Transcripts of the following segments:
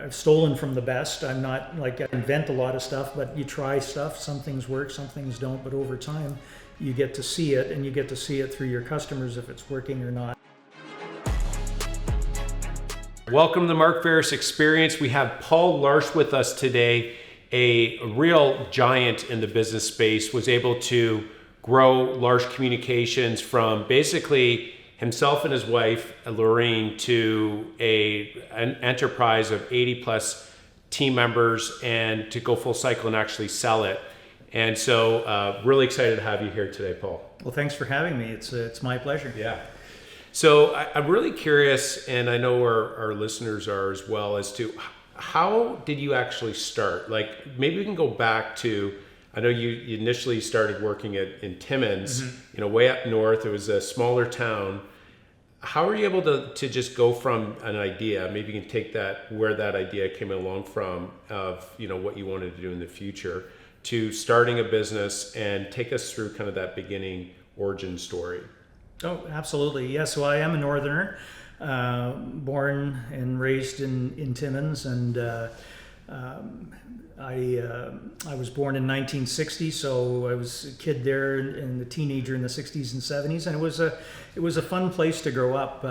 I've stolen from the best. I'm not like I invent a lot of stuff, but you try stuff. Some things work, some things don't. But over time, you get to see it, and you get to see it through your customers if it's working or not. Welcome to the Mark Faris Experience. We have Paul Larche with us today, a real giant in the business space, was able to grow Larche Communications from basically himself and his wife, Lorraine, to an enterprise of 80 plus team members and to go full cycle and actually sell it. And so really excited to have you here today, Paul. Well, thanks for having me. It's my pleasure. Yeah. So I'm really curious, and I know our listeners are as well, as to how did you actually start? Like maybe we can go back to, I know you initially started working in Timmins, way up north. It was a smaller town. How were you able to just go from an idea, maybe you can take that, where that idea came along from, of what you wanted to do in the future, to starting a business, and take us through kind of that beginning origin story. Oh, absolutely. Yes. So I am a northerner, born and raised in Timmins, and I was born in 1960, so I was a kid there and a teenager in the 60s and 70s, and it was a fun place to grow up.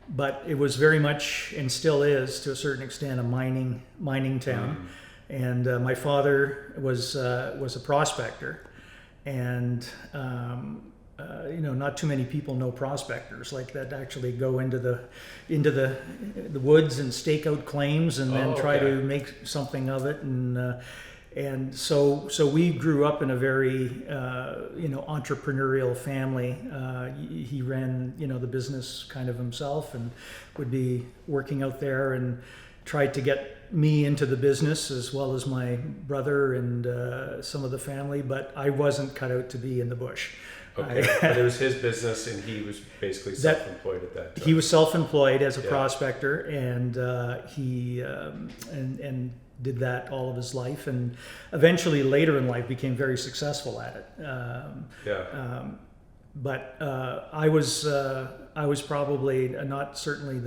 But it was very much, and still is to a certain extent, a mining town. And my father was a prospector, and not too many people know prospectors like that actually go into the woods and stake out claims and then try to make something of it. And so we grew up in a very entrepreneurial family. He ran the business kind of himself and would be working out there and tried to get me into the business as well as my brother and some of the family, but I wasn't cut out to be in the bush. Okay, but it was his business, and he was basically self-employed at that time. He was self-employed as a prospector, and he did that all of his life, and eventually later in life became very successful at it. But I was probably not certainly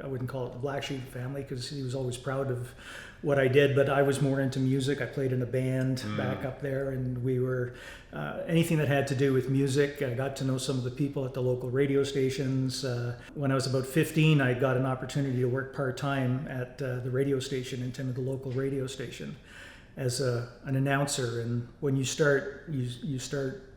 I wouldn't call it the black sheep of the family, because he was always proud of what I did, but I was more into music. I played in a band back up there, and we were anything that had to do with music. I got to know some of the people at the local radio stations. When I was about 15, I got an opportunity to work part-time at the radio station in Timmins, the local radio station, as an announcer. And when you start, you start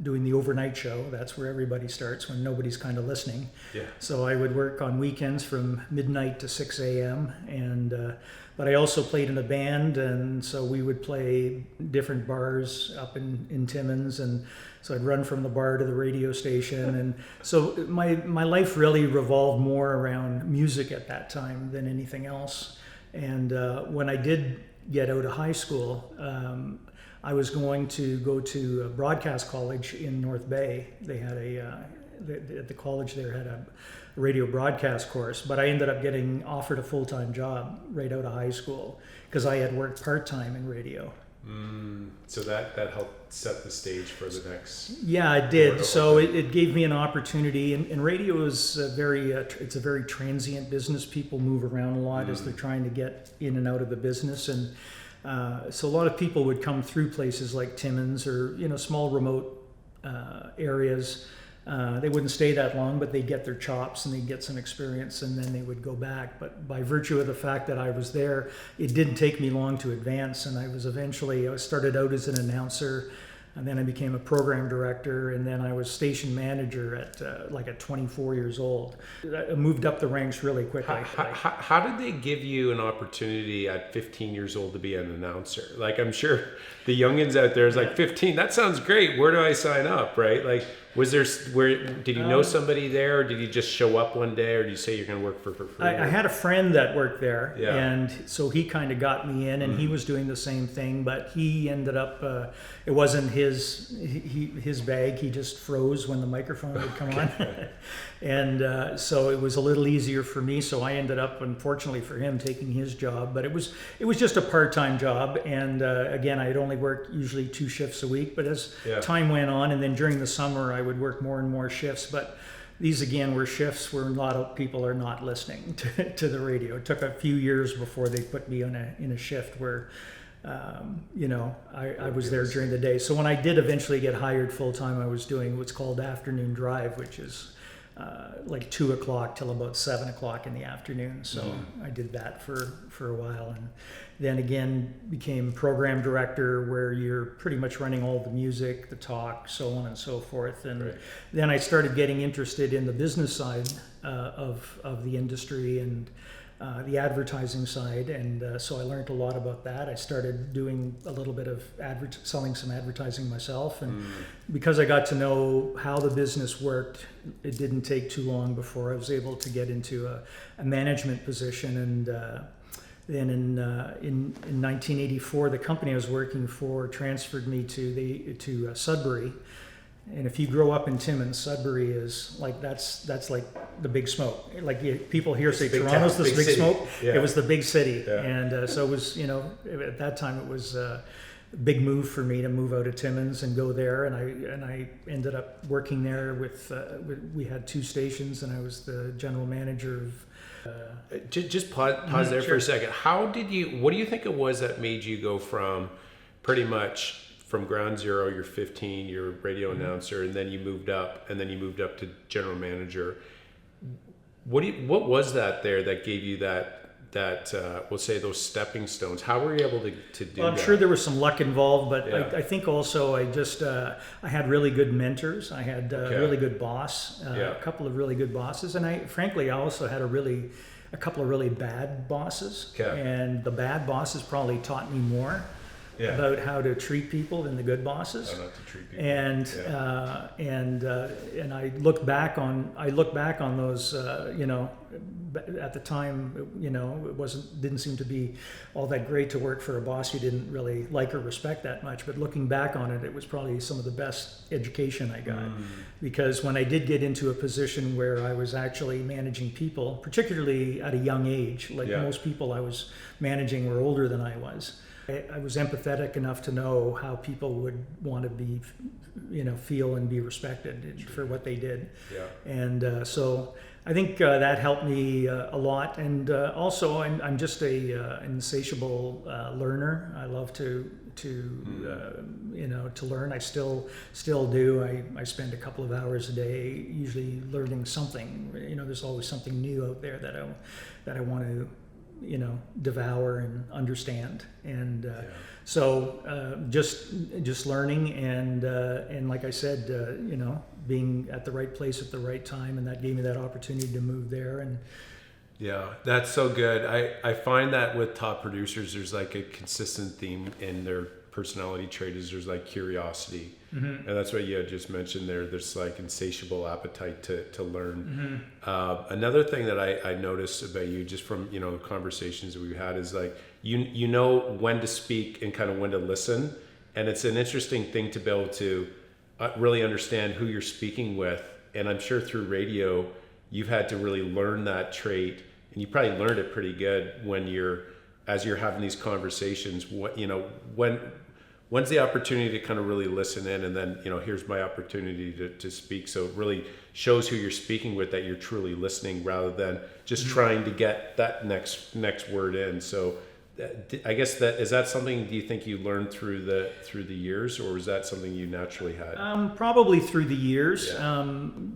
doing the overnight show. That's where everybody starts, when nobody's kind of listening. Yeah. So I would work on weekends from midnight to 6 a.m. But I also played in a band, and so we would play different bars up in Timmins, and so I'd run from the bar to the radio station. And so my life really revolved more around music at that time than anything else. And when I did get out of high school, I was going to go to a broadcast college in North Bay. They had at the college there had a radio broadcast course, but I ended up getting offered a full-time job right out of high school because I had worked part-time in radio. So that helped set the stage for the next. Yeah, it did. So it gave me an opportunity, and radio is it's a very transient business. People move around a lot as they're trying to get in and out of the business, and so a lot of people would come through places like Timmins or small remote areas. They wouldn't stay that long, but they'd get their chops and they'd get some experience, and then they would go back. But by virtue of the fact that I was there, it didn't take me long to advance, and I started out as an announcer, and then I became a program director, and then I was station manager at 24 years old. I moved up the ranks really quickly. How did they give you an opportunity at 15 years old to be an announcer? Like, I'm sure the youngins out there is like, 15, that sounds great. Where do I sign up, right? Like, did you know somebody there, or did you just show up one day, or did you say you're going to work for free? I had a friend that worked there, and so he kind of got me in, and he was doing the same thing, but he ended up, it wasn't his bag. He just froze when the microphone would come on. And so it was a little easier for me, so I ended up, unfortunately for him, taking his job, but it was just a part-time job, and again, I'd only work usually 2 shifts a week, but as time went on, and then during the summer I would work more and more shifts, but these again were shifts where a lot of people are not listening to the radio. It took a few years before they put me in a shift where, I was there during the day. So when I did eventually get hired full time, I was doing what's called afternoon drive, which is like 2 o'clock till about 7 o'clock in the afternoon. So I did that for a while, and then again became program director, where you're pretty much running all the music, the talk, so on and so forth. And then I started getting interested in the business side of the industry and the advertising side, and so I learned a lot about that. I started doing a little bit of selling some advertising myself, and because I got to know how the business worked, it didn't take too long before I was able to get into a management position. And then in 1984, the company I was working for transferred me to Sudbury. And if you grow up in Timmins, Sudbury is like that's like the big smoke. Like people here say Toronto's the big smoke. Yeah. It was the big city, and so it was. At that time it was a big move for me to move out of Timmins and go there. And I ended up working there with. We had 2 stations, and I was the general manager of. Just pause there for a second. What do you think it was that made you go from pretty much from ground zero, you're 15, you're a radio announcer, and then you moved up, to general manager? What was that there that gave you that we'll say those stepping stones? How were you able to do that? I'm sure there was some luck involved, but I think also I had really good mentors. I had a really good boss, a couple of really good bosses, and I also had a couple of really bad bosses. And the bad bosses probably taught me more about how to treat people than the good bosses. How not to treat people. And I look back on those. At the time, it didn't seem to be all that great to work for a boss you didn't really like or respect that much. But looking back on it, it was probably some of the best education I got, because when I did get into a position where I was actually managing people, particularly at a young age, most people I was managing were older than I was. I was empathetic enough to know how people would want to be, feel and be respected for what they did. And so I think that helped me a lot. And also, I'm just a insatiable learner. I love to learn. I still do. I spend a couple of hours a day usually learning something. There's always something new out there that I want to devour and understand. And so just learning and like I said, being at the right place at the right time, and that gave me that opportunity to move there. And that's so good. I find that with top producers, there's like a consistent theme in their personality trait is there's like curiosity. And that's what you had just mentioned there. There's like insatiable appetite to learn. Another thing that I noticed about you, just from conversations that we've had, is like you know when to speak and kind of when to listen. And it's an interesting thing to be able to really understand who you're speaking with. And I'm sure through radio you've had to really learn that trait, and you probably learned it pretty good as you're having these conversations. When's the opportunity to kind of really listen in, and then here's my opportunity to speak. So it really shows who you're speaking with, that you're truly listening rather than just trying to get that next word in. So I guess is that something, do you think you learned through the years, or was that something you naturally had? Probably through the years.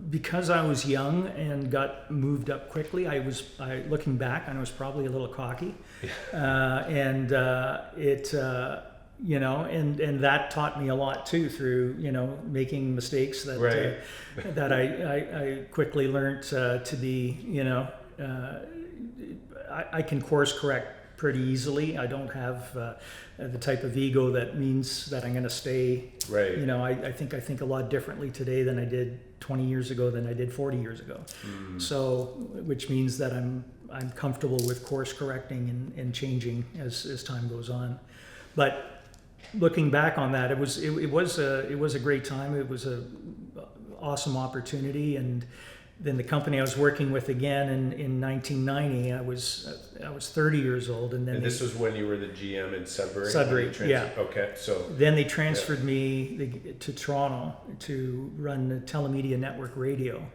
Because I was young and got moved up quickly, looking back, I was probably a little cocky. And that taught me a lot too, through making mistakes that I quickly learned to be I can course correct pretty easily. I don't have the type of ego that means that I'm going to stay. Right. I think a lot differently today than I did 20 years ago than I did 40 years ago. So, which means that I'm comfortable with course correcting and changing as time goes on. But looking back on that, it was a great time. It was a awesome opportunity. And then the company I was working with again in 1990, I was 30 years old, and then this was when you were the GM in Sudbury. Sudbury, yeah. Okay, so then they transferred me to Toronto to run the telemedia network radio,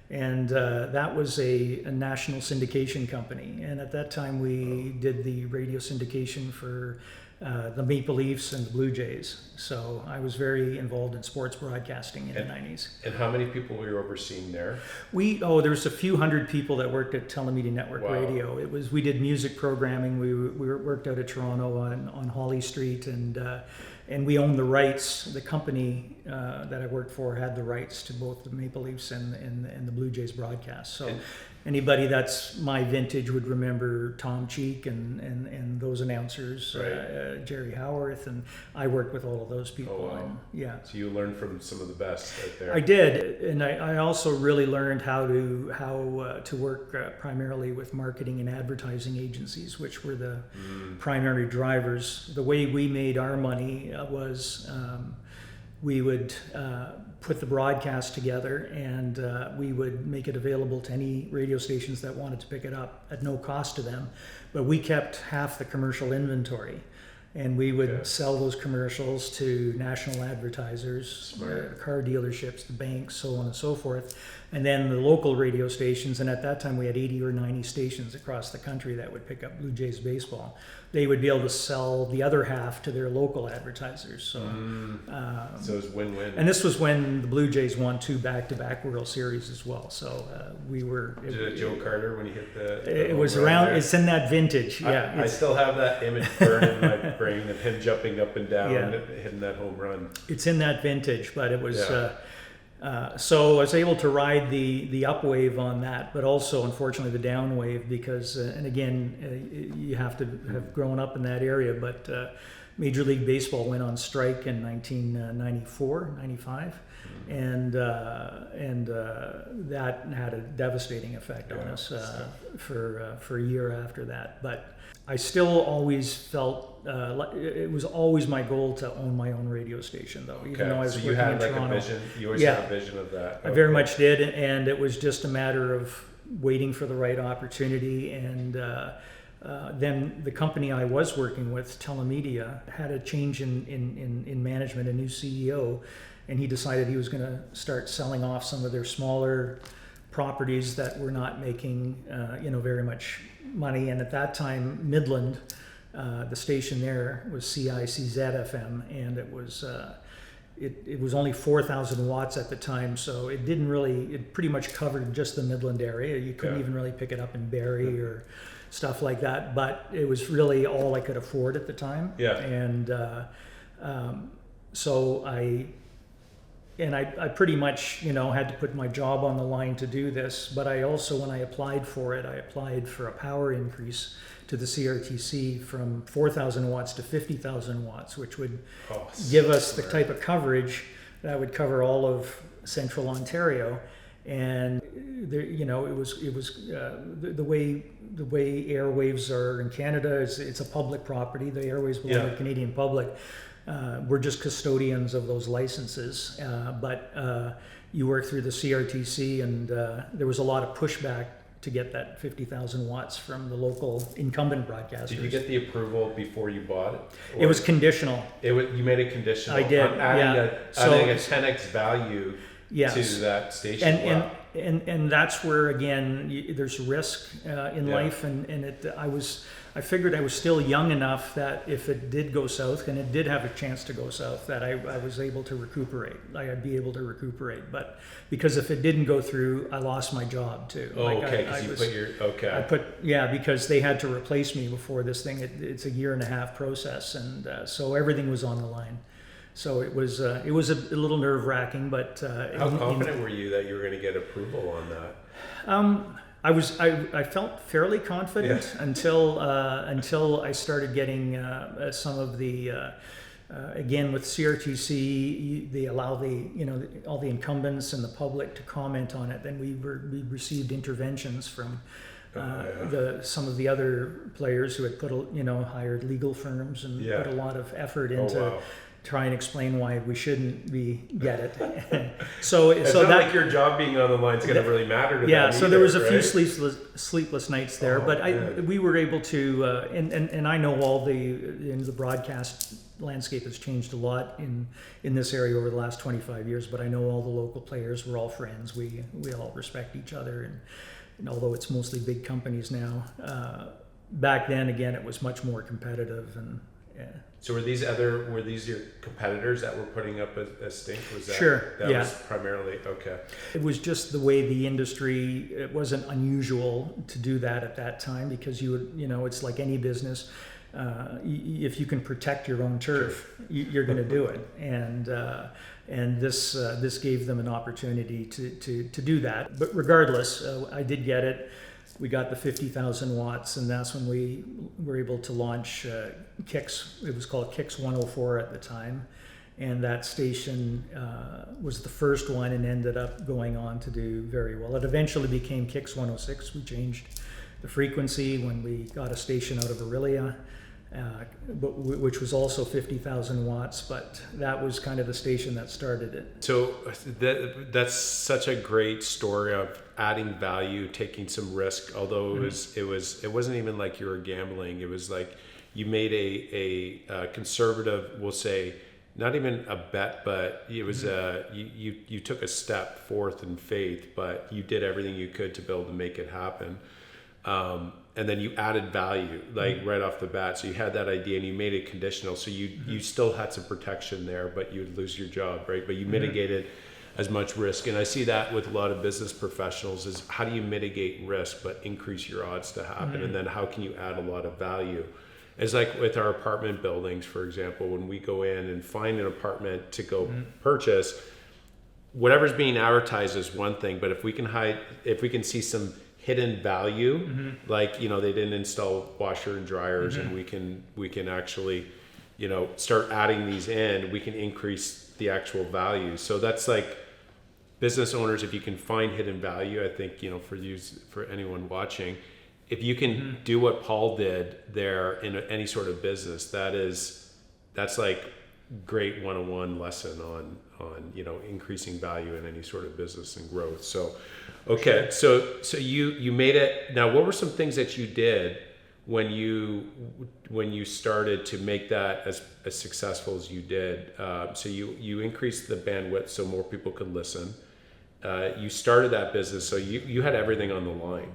And that was a national syndication company. And at that time, we did the radio syndication for the Maple Leafs and the Blue Jays. So I was very involved in sports broadcasting in the 90s. And how many people were you overseeing there? There was a few hundred people that worked at Telemedia Network Radio. We did music programming. We worked out of Toronto on Holly Street, and we owned the rights. The company that I worked for had the rights to both the Maple Leafs and the Blue Jays broadcast. So anybody that's my vintage would remember Tom Cheek and those announcers, right. Jerry Howarth, and I worked with all of those people. Oh, wow. And, yeah. So you learned from some of the best right there. I did, and I also really learned how to work primarily with marketing and advertising agencies, which were the primary drivers. The way we made our money was we would put the broadcast together, and we would make it available to any radio stations that wanted to pick it up at no cost to them. But we kept half the commercial inventory, and we would sell those commercials to national advertisers, car dealerships, the banks, so on and so forth, and then the local radio stations. And at that time, we had 80 or 90 stations across the country that would pick up Blue Jays baseball. They would be able to sell the other half to their local advertisers. So, so it was win-win. And this was when the Blue Jays won 2 back-to-back World Series as well. So we were. Did it Joe Carter when he hit the it was around. There? It's in that vintage. Yeah, I still have that image burned in my brain of him jumping up and down and hitting that home run. It's in that vintage, but it was. So I was able to ride the up wave on that, but also unfortunately the down wave because, and again, you have to have grown up in that area, but Major League Baseball went on strike in 1994, 95, and that had a devastating effect on us for a year after that. But I still always felt it was always my goal to own my own radio station, though. Even though I was so working you had in like Toronto. a vision. You always had a vision of that. I very much did, and it was just a matter of waiting for the right opportunity. And then the company I was working with, Telemedia, had a change in management, a new CEO, and he decided he was going to start selling off some of their smaller properties that were not making very much money. And at that time, Midland, the station there was CICZ FM, and it was it was only 4,000 watts at the time, so it pretty much covered just the Midland area. You couldn't even really pick it up in Barrie or stuff like that, but it was really all I could afford at the time. And so I pretty much, had to put my job on the line to do this. But I also, when I applied for it, I applied for a power increase to the CRTC from 4,000 watts to 50,000 watts, which would give us the type of coverage that would cover all of central Ontario. And there, it was the way airwaves are in Canada is it's a public property. The airwaves belong to the Canadian public. We're just custodians of those licenses, but you work through the CRTC, and there was a lot of pushback to get that 50,000 watts from the local incumbent broadcasters. Did you get the approval before you bought it? It was conditional. You made it conditional. I did. On adding a 10x value to that station. And that's where again there's risk in life, and I figured I was still young enough that if it did go south, and it did have a chance to go south, that I was able to recuperate. I'd be able to recuperate. But because if it didn't go through, I lost my job too. Because they had to replace me before this thing. It's a 1.5-year process, and so everything was on the line. So it was a little nerve-wracking, but how confident were you that you were going to get approval on that? I felt fairly confident until I started getting some of the again with CRTC, they allow all the incumbents and the public to comment on it. Then we received interventions from some of the other players who had hired legal firms and put a lot of effort into. Try and explain why we shouldn't get it. so it's not like your job being on the line is going to really matter to them. So there was a few sleepless nights there, but we were able to, and I know all the broadcast landscape has changed a lot in this area over the last 25 years. But I know all the local players. We're all friends. We all respect each other, and although it's mostly big companies now, back then again it was much more competitive. And yeah. So were these your competitors that were putting up a stink? Was that, sure. That yeah. was primarily, okay. It was just the way the industry, it wasn't unusual to do that at that time, because you would, it's like any business. If you can protect your own turf, you're going to do it. And this gave them an opportunity to do that. But regardless, I did get it. We got the 50,000 watts, and that's when we were able to launch Kicks. It was called Kicks 104 at the time, and that station was the first one and ended up going on to do very well. It eventually became Kicks 106. We changed the frequency when we got a station out of Aurelia, which was also 50,000 watts, but that was kind of the station that started it. So that's such a great story of adding value, taking some risk, although it wasn't even like you were gambling. It was like you made a conservative, we'll say, not even a bet, but it was you took a step forth in faith, but you did everything you could to be able to make it happen. And then you added value, like right off the bat. So you had that idea and you made it conditional. So you still had some protection there, but you would lose your job, right? But you mitigated as much risk. And I see that with a lot of business professionals is how do you mitigate risk, but increase your odds to happen? And then how can you add a lot of value? It's like with our apartment buildings, for example, when we go in and find an apartment to go purchase, whatever's being advertised is one thing, but if we can see some hidden value, like, they didn't install washer and dryers, and we can actually, start adding these in, we can increase the actual value. So that's like business owners, if you can find hidden value, I think, for anyone watching, if you can do what Paul did there in any sort of business, that's like great one-on-one lesson on increasing value in any sort of business and growth. So okay, so you made it. Now, what were some things that you did when you started to make that as successful as you did? So you increased the bandwidth so more people could listen. You started that business, so you had everything on the line.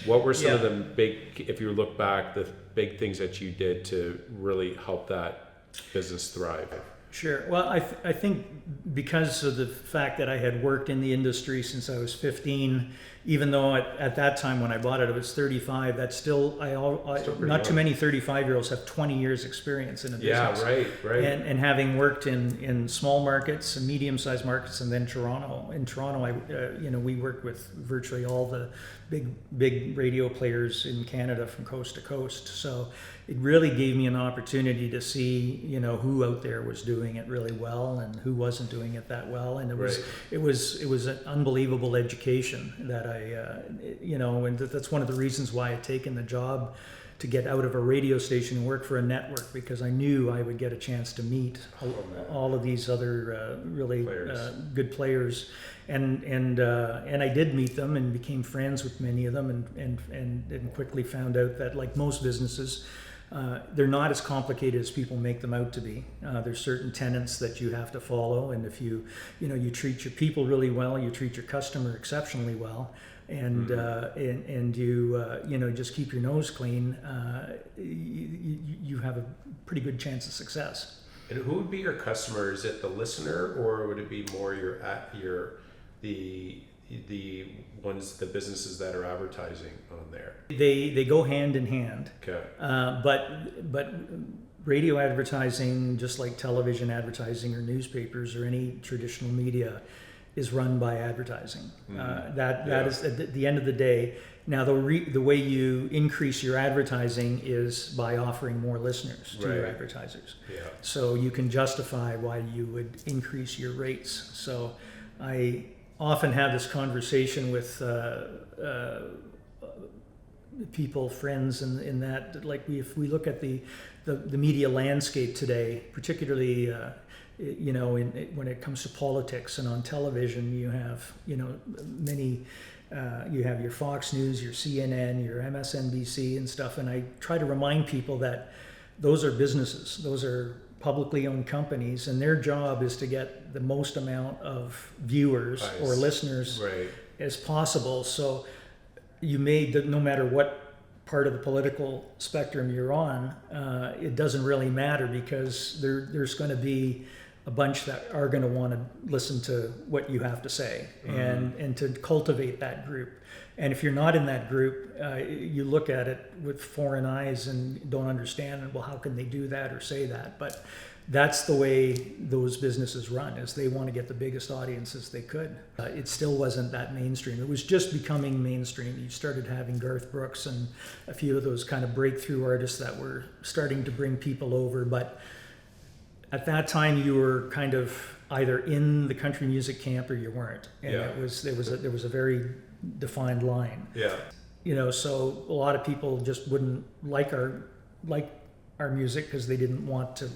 What were some of the big, if you look back, the big things that you did to really help that business thrive? Sure. Well, I think because of the fact that I had worked in the industry since I was 15, even though at that time when I bought it, I was 35, that's still, not too many 35-year-olds have 20 years experience in a business. Yeah, right. And having worked in small markets and medium-sized markets, and then Toronto. In Toronto, we worked with virtually all the big radio players in Canada from coast to coast. So it really gave me an opportunity to see, who out there was doing it really well and who wasn't doing it that well. And it was an unbelievable education that and that's one of the reasons why I'd taken the job to get out of a radio station and work for a network, because I knew I would get a chance to meet all of these other really good players. And I did meet them and became friends with many of them, and quickly found out that, like most businesses, they're not as complicated as people make them out to be. There's certain tenets that you have to follow, and if you treat your people really well, you treat your customer exceptionally well, and you just keep your nose clean, you have a pretty good chance of success. And who would be your customer? Is it the listener, or would it be more the businesses that are advertising on there? They go hand in hand. Okay. But radio advertising, just like television advertising or newspapers or any traditional media, is run by advertising. That is at the end of the day. Now the way you increase your advertising is by offering more listeners to your advertisers. Yeah. So you can justify why you would increase your rates. So I often have this conversation with people, friends, in that, like, if we look at the media landscape today, particularly when it comes to politics and on television, you have many. You have your Fox News, your CNN, your MSNBC and stuff, and I try to remind people that those are businesses. Those are publicly owned companies, and their job is to get the most amount of viewers or listeners as possible. So you no matter what part of the political spectrum you're on, it doesn't really matter, because there's going to be a bunch that are going to want to listen to what you have to say, and to cultivate that group. And if you're not in that group, you look at it with foreign eyes and don't understand, well, how can they do that or say that? But that's the way those businesses run, is they want to get the biggest audiences they could. It still wasn't that mainstream. It was just becoming mainstream. You started having Garth Brooks and a few of those kind of breakthrough artists that were starting to bring people over. But at that time, you were kind of either in the country music camp or you weren't. And there was a very defined line. So a lot of people just wouldn't like our music because they didn't want to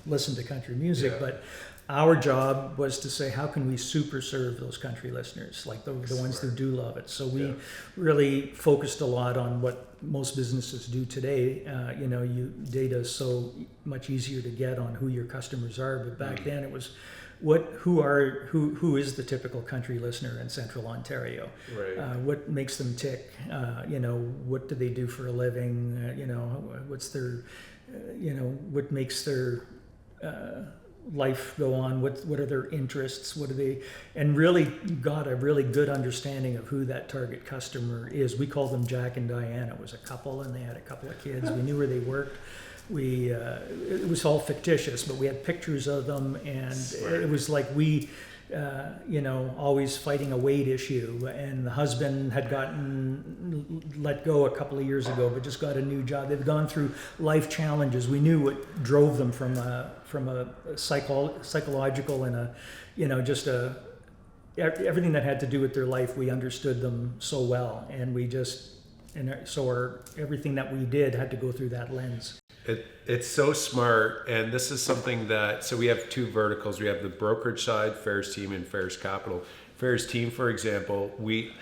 listen to country music. But our job was to say, how can we super serve those country listeners, like the ones that do love it? So we really focused a lot on what most businesses do today. Data is so much easier to get on who your customers are, but back then it was who is the typical country listener in Central Ontario? What makes them tick? What do they do for a living? What's their what makes their life go on? What are their interests? What do they? And really got a really good understanding of who that target customer is. We called them Jack and Diane. It was a couple, and they had a couple of kids. We knew where they worked. It was all fictitious, but we had pictures of them, and it was like always fighting a weight issue. And the husband had gotten let go a couple of years ago, but just got a new job. They've gone through life challenges. We knew what drove them from a psychological and everything that had to do with their life. We understood them so well, and everything that we did had to go through that lens. It's so smart, and this is something that, so we have two verticals. We have the brokerage side, Faris Team, and Faris Capital. Faris Team, for example,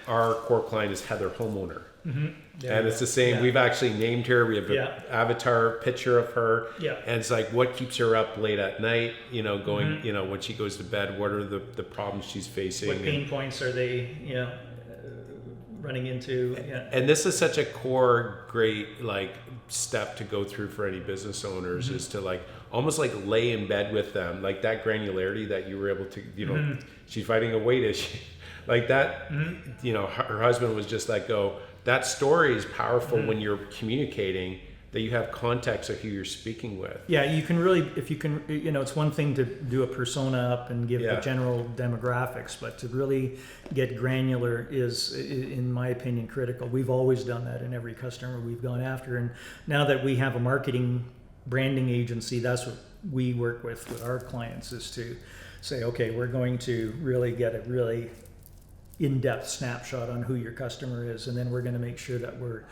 our core client is Heather Homeowner. And it's the same. We've actually named her. We have an avatar picture of her. And it's like, what keeps her up late at night, going, when she goes to bed, what are the problems she's facing? What pain points are they, running into? And this is such a core, great, step to go through for any business owners, is to almost lay in bed with them, like that granularity that you were able to, she's fighting a weight issue like that. Her husband was just that story is powerful when you're communicating, that you have context of who you're speaking with. You can really, if you can, it's one thing to do a persona up and give the general demographics, but to really get granular is, in my opinion, critical. We've always done that in every customer we've gone after. And now that we have a marketing branding agency, that's what we work with our clients, is to say, okay, we're going to really get a really in-depth snapshot on who your customer is. And then we're going to make sure that we're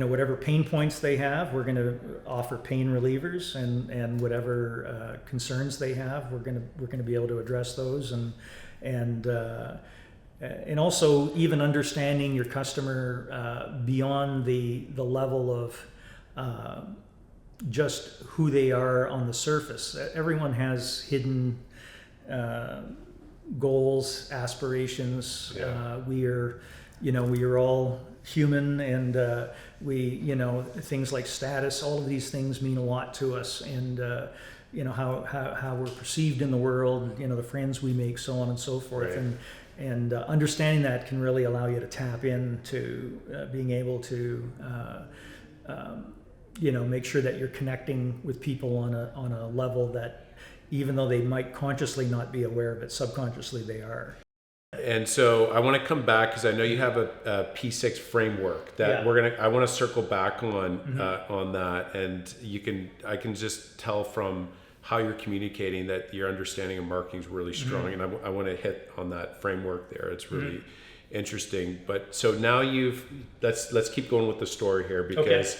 whatever pain points they have, we're going to offer pain relievers, and whatever concerns they have, we're going to be able to address those, and also even understanding your customer beyond the level of just who they are on the surface. Everyone has hidden goals, aspirations. We are all human, and things like status, all of these things mean a lot to us, and how we're perceived in the world, the friends we make, so on and so forth. And understanding that can really allow you to tap into being able to make sure that you're connecting with people on a level that, even though they might consciously not be aware of it, subconsciously they are. And so I want to come back, because I know you have a P6 framework that I want to circle back on that, and I can just tell from how you're communicating that your understanding of marketing is really strong, and I want to hit on that framework there. It's really interesting. But so now let's keep going with the story here, because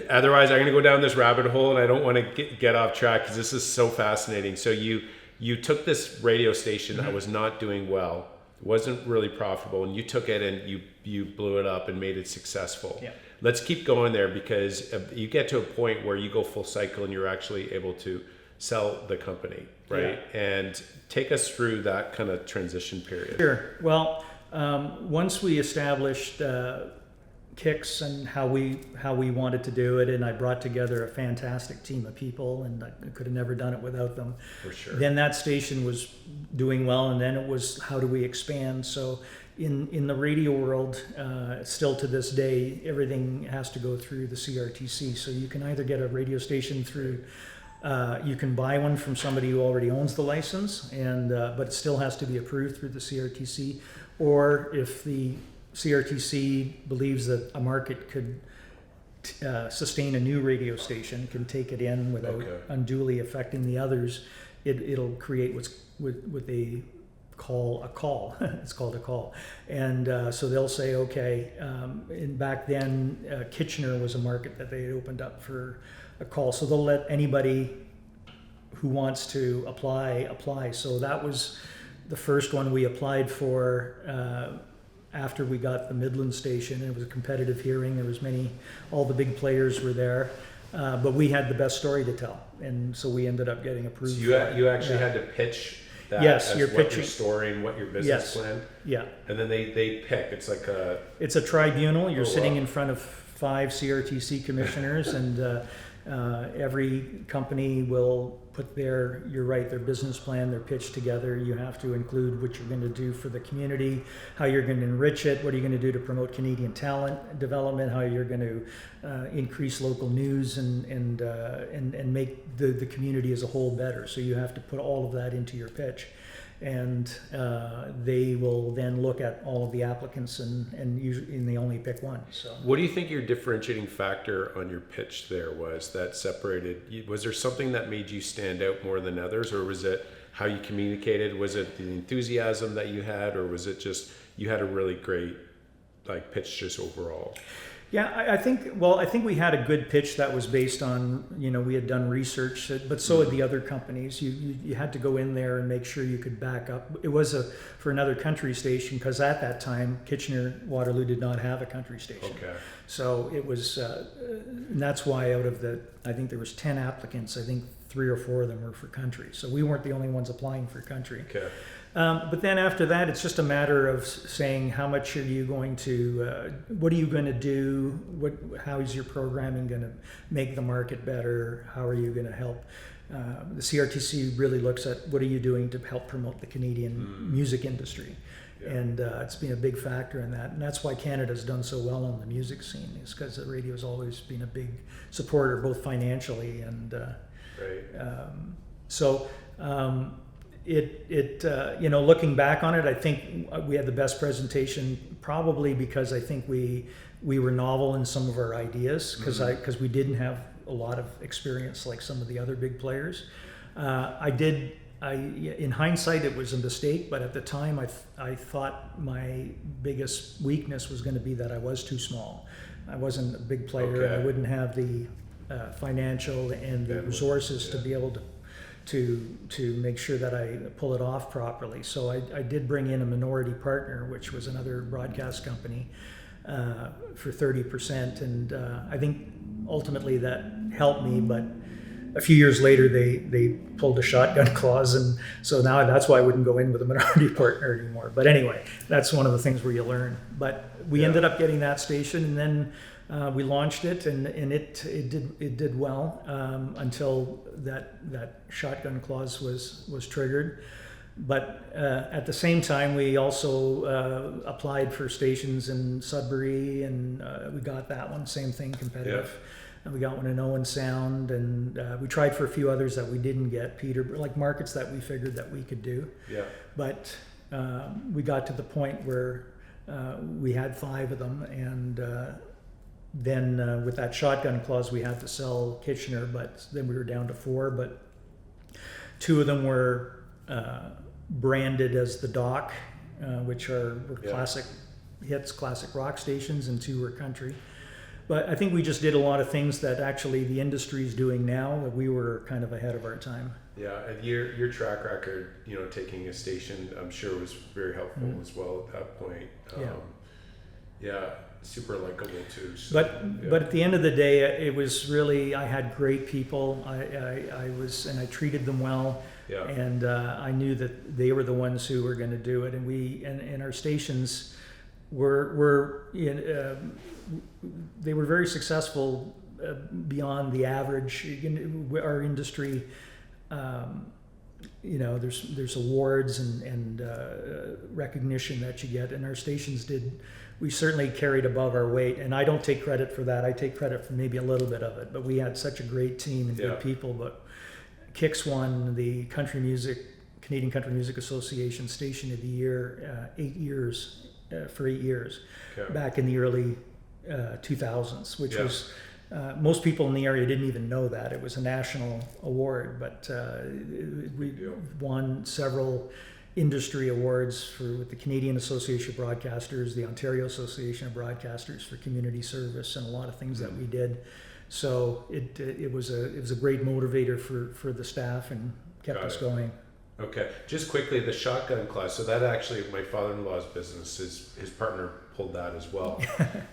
otherwise I'm going to go down this rabbit hole, and I don't want to get off track, because this is so fascinating. So you took this radio station that was not doing well, wasn't really profitable, and you took it and you blew it up and made it successful. Let's keep going there, because you get to a point where you go full cycle and you're actually able to sell the company, right? And take us through that kind of transition period. Sure. Well, once we established Kicks and how we wanted to do it, and I brought together a fantastic team of people, and I could have never done it without them. For sure. Then that station was doing well, and then it was how do we expand. So in the radio world, still to this day, everything has to go through the CRTC. So you can either get a radio station through, you can buy one from somebody who already owns the license, and but it still has to be approved through the CRTC, or if the CRTC believes that a market could sustain a new radio station, can take it in without unduly affecting the others, it'll create what they call a call. It's called a call. And so they'll say, okay, and back then Kitchener was a market that they had opened up for a call. So they'll let anybody who wants to apply. So that was the first one we applied for after we got the Midland station. It was a competitive hearing. There was all the big players were there, but we had the best story to tell, and so we ended up getting approved. So you actually had to pitch that yes, as you're what pitching. your story and what your business plan. Yeah. And then they pick. It's like it's a tribunal. You're sitting in front of 5 CRTC commissioners, and every company will put their business plan, their pitch together. You have to include what you're going to do for the community, how you're going to enrich it, what are you going to do to promote Canadian talent development, how you're going to increase local news and make the community as a whole better. So you have to put all of that into your pitch. And they will then look at all of the applicants and they only pick one. So, what do you think your differentiating factor on your pitch there was that separated you? Was there something that made you stand out more than others, or was it how you communicated? Was it the enthusiasm that you had, or was it just you had a really great pitch just overall? Yeah, I think we had a good pitch that was based on, we had done research, but so had the other companies. You had to go in there and make sure you could back up. It was for another country station, because at that time, Kitchener-Waterloo did not have a country station. Okay. So it was, and that's why out of I think there was 10 applicants, I think 3 or 4 of them were for country. So we weren't the only ones applying for country. Okay. But then after that, it's just a matter of saying how much are you going to, what are you going to do? How is your programming going to make the market better? How are you going to help? The CRTC really looks at what are you doing to help promote the Canadian music industry. Yeah. And it's been a big factor in that. And that's why Canada's done so well on the music scene, is because the radio has always been a big supporter, both financially and looking back on it, I think we had the best presentation, probably because I think we were novel in some of our ideas, because we didn't have a lot of experience like some of the other big players. In hindsight, it was a mistake, but at the time, I thought my biggest weakness was going to be that I was too small. I wasn't a big player, and I wouldn't have the financial and the resources to be able to make sure that I pull it off properly. So I did bring in a minority partner, which was another broadcast company, for 30%, and I think ultimately that helped me, but a few years later they pulled a shotgun clause, and so now that's why I wouldn't go in with a minority partner anymore. But anyway, that's one of the things where you learn. But we ended up getting that station, and then we launched it, and it did well until that shotgun clause was triggered. But at the same time, we also applied for stations in Sudbury, and we got that one. Same thing, competitive. Yeah. And we got one in Owen Sound, and we tried for a few others that we didn't get, like markets that we figured that we could do. Yeah. But we got to the point where we had 5 of them, and then with that shotgun clause, we had to sell Kitchener, but then we were down to 4. But 2 of them were branded as the Dock, which were classic hits, classic rock stations, and 2 were country. But I think we just did a lot of things that actually the industry is doing now, that we were kind of ahead of our time. Yeah, and your track record, taking a station, I'm sure was very helpful as well at that point. super likable too. So, But at the end of the day, it was really, I had great people. I treated them well. Yeah. And I knew that they were the ones who were going to do it. And our stations were they were very successful beyond the average. Our industry, there's awards and recognition that you get, and our stations did. We certainly carried above our weight, and I don't take credit for that. I take credit for maybe a little bit of it, but we had such a great team and good people. But Kix won the Canadian Country Music Association Station of the Year 8 years for 8 years back in the early 2000s, which was most people in the area didn't even know that it was a national award, but we won several industry awards with the Canadian Association of Broadcasters, the Ontario Association of Broadcasters for community service, and a lot of things that we did. So it was a great motivator for the staff and kept us going. Okay, just quickly, the shotgun class. So that actually, my father-in-law's business, his partner pulled that as well.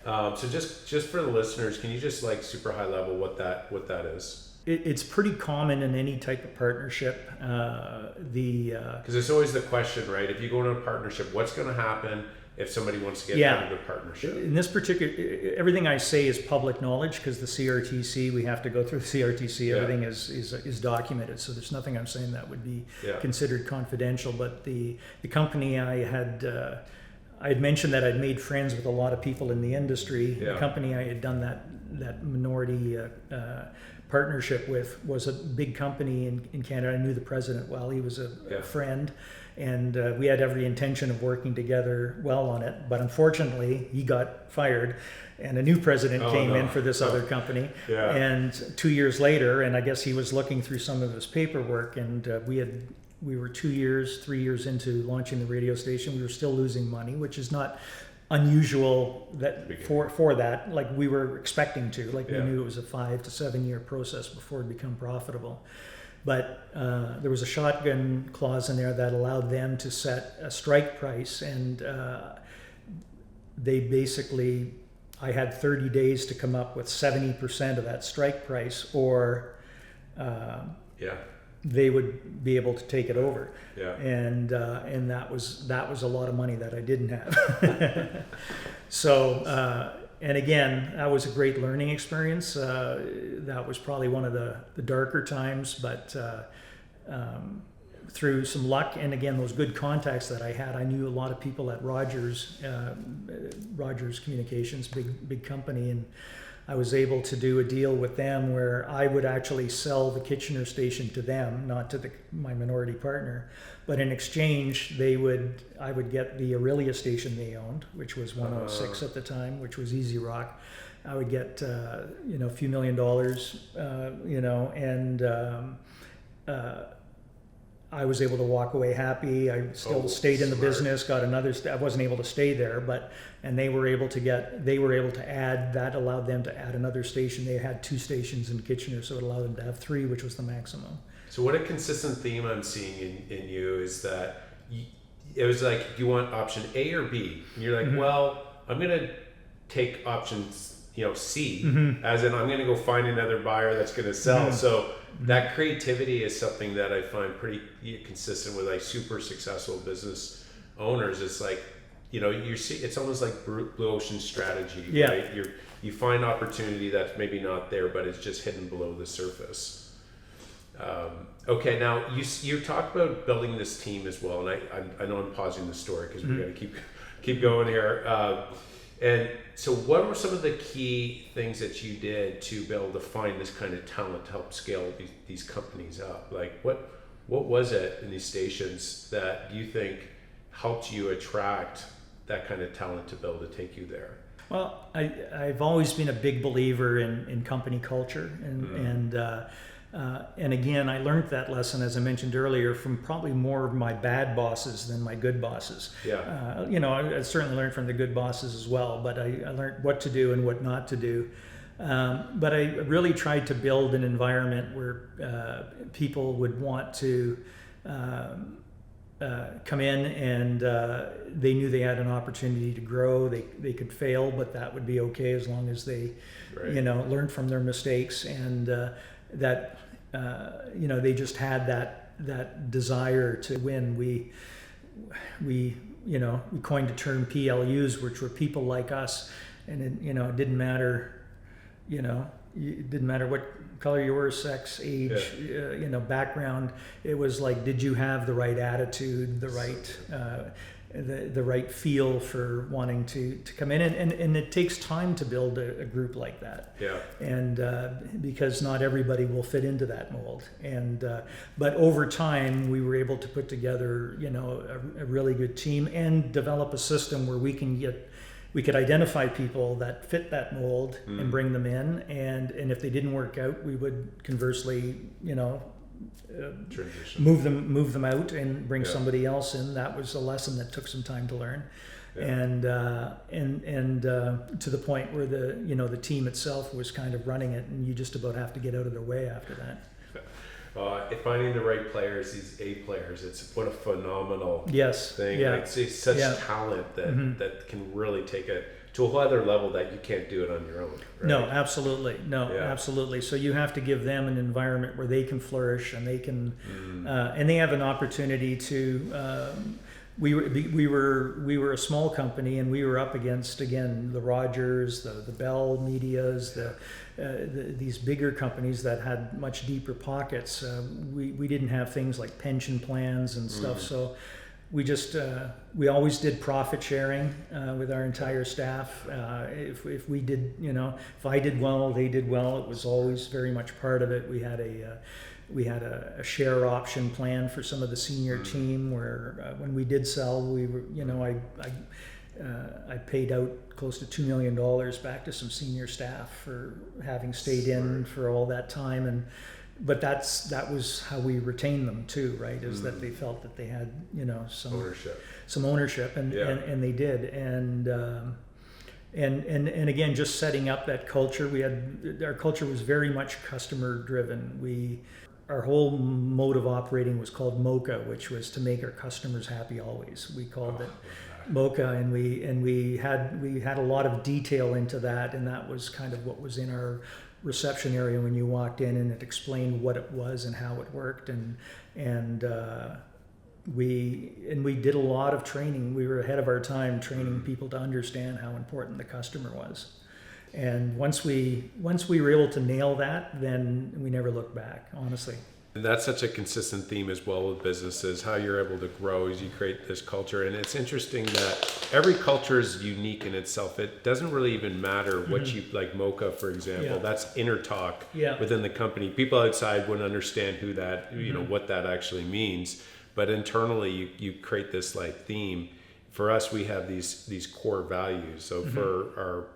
So just for the listeners, can you just like super high level what that is? It's pretty common in any type of partnership. Because it's always the question, right? If you go into a partnership, what's going to happen if somebody wants to get out of the partnership? In this particular, everything I say is public knowledge because the CRTC, we have to go through the CRTC. Everything is documented, so there's nothing I'm saying that would be considered confidential. But the company I had mentioned that I'd made friends with a lot of people in the industry. The company I had done that minority partnership with was a big company in Canada. I knew the president well. He was a friend. And we had every intention of working together well on it. But unfortunately, he got fired and a new president came in for this other company. And 2 years later, and I guess he was looking through some of his paperwork, and we were 3 years into launching the radio station. We were still losing money, which is not unusual for that. Like we were expecting to. Like we knew it was a 5 to 7 year process before it become profitable. But there was a shotgun clause in there that allowed them to set a strike price, and they basically, I had 30 days to come up with 70% of that strike price, or they would be able to take it over. And that was a lot of money that I didn't have. So. And again, that was a great learning experience. That was probably one of the darker times, but through some luck and again those good contacts that I had, I knew a lot of people at Rogers Communications, big company, and I was able to do a deal with them where I would actually sell the Kitchener station to them, not to my minority partner. But in exchange, I would get the Aurelia station they owned, which was 106 at the time, which was Easy Rock. I would get a few $1 million, and I was able to walk away happy. I still stayed in the business, got another. I wasn't able to stay there, and they were able to add. That allowed them to add another station. They had 2 stations in Kitchener, so it allowed them to have 3, which was the maximum. So what a consistent theme I'm seeing in you is that it was like, do you want option A or B? And you're like, well, I'm going to take option C, as in I'm going to go find another buyer that's going to sell. So that creativity is something that I find pretty consistent with like super successful business owners. It's like, it's almost like blue ocean strategy, right? You find opportunity that's maybe not there, but it's just hidden below the surface. Okay, now you talked about building this team as well, and I know I'm pausing the story because we got to keep going here. And so, what were some of the key things that you did to be able to find this kind of talent to help scale these companies up? Like, what was it in these stations that you think helped you attract that kind of talent to be able to take you there? Well, I've always been a big believer in company culture, and again, I learned that lesson, as I mentioned earlier, from probably more of my bad bosses than my good bosses. I certainly learned from the good bosses as well, but I learned what to do and what not to do. But I really tried to build an environment where people would want to come in and they knew they had an opportunity to grow. They could fail, but that would be okay as long as they, learned from their mistakes, and that they just had that desire to win. We coined the term PLUs, which were people like us, and it didn't matter, it didn't matter what color you were, sex, age, background. It was like, did you have the right attitude, the right feel for wanting to come in, and it takes time to build a group like that. Yeah. And because not everybody will fit into that mold, and but over time we were able to put together a really good team and develop a system where we could identify people that fit that mold and bring them in, and if they didn't work out, we would conversely, move them out and bring somebody else in. That was a lesson that took some time to learn, and to the point where the team itself was kind of running it, and you just about have to get out of their way after that. Finding the right players, these A players, it's what a phenomenal thing. Yeah. It's such talent that can really take it to a whole other level that you can't do it on your own. Right? No, absolutely. Absolutely. So you have to give them an environment where they can flourish, and they can, and they have an opportunity to. We were a small company, and we were up against, again, the Rogers, the Bell Medias, these bigger companies that had much deeper pockets. We didn't have things like pension plans and stuff, so we always did profit sharing with our entire staff. If we did, if I did well, they did well. It was always very much part of it. We had a share option plan for some of the senior team, where when we did sell, we were, I paid out close to $2 million back to some senior staff for having stayed in for all that time, but that was how we retained them too, right? Is that they felt that they had some ownership, and they did, and again, just setting up that culture. Our culture was very much customer driven. Our whole mode of operating was called MOCA, which was to make our customers happy always. We called it MOCA, and we had a lot of detail into that, and that was kind of what was in our reception area when you walked in, and it explained what it was and how it worked, and we did a lot of training. We were ahead of our time, training people to understand how important the customer was. And once we were able to nail that, then we never looked back, honestly. And that's such a consistent theme as well with businesses, how you're able to grow as you create this culture. And it's interesting that every culture is unique in itself. It doesn't really even matter what you, like MOCA, for example, that's inner talk within the company. People outside wouldn't understand who that, what that actually means. But internally, you create this like theme. For us, we have these core values. So for our